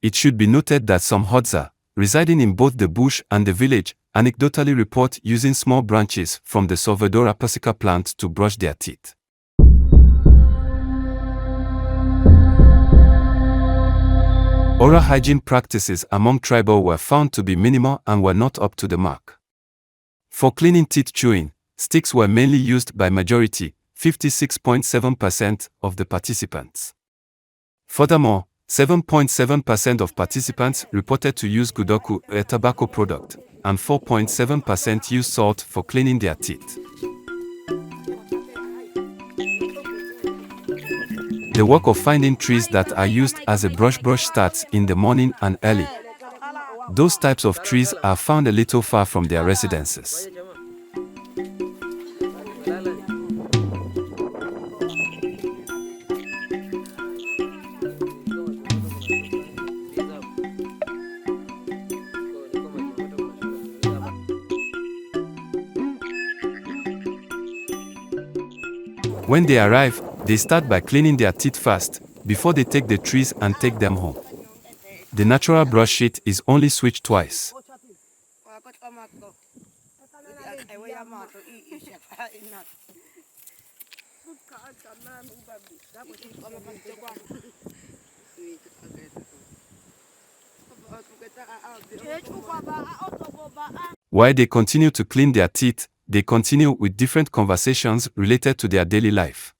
It should be noted that some Hadzabe, residing in both the bush and the village, anecdotally report using small branches from the Salvadora persica plant to brush their teeth. Oral hygiene practices among tribal were found to be minimal and were not up to the mark. For cleaning teeth chewing, sticks were mainly used by majority, 56.7% of the participants. Furthermore, 7.7% of participants reported to use gudoku, a tobacco product, and 4.7% used salt for cleaning their teeth. The work of finding trees that are used as a brush starts in the morning and early. Those types of trees are found a little far from their residences. When they arrive, they start by cleaning their teeth first, before they take the trees and take them home. The natural brush sheet is only switched twice. While they continue to clean their teeth, they continue with different conversations related to their daily life.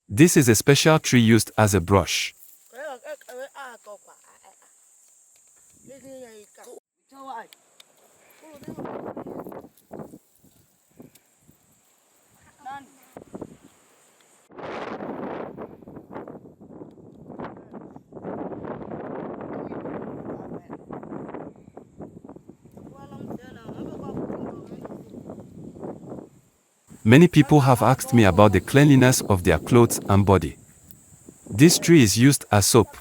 This is a special tree used as a brush. Many people have asked me about the cleanliness of their clothes and body. This tree is used as soap.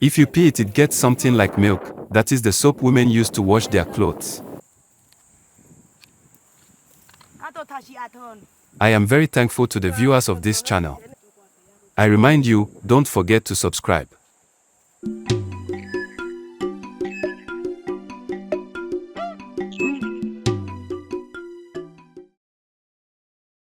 If you peel it, it gets something like milk. That is the soap women use to wash their clothes. I am very thankful to the viewers of this channel. I remind you, don't forget to subscribe.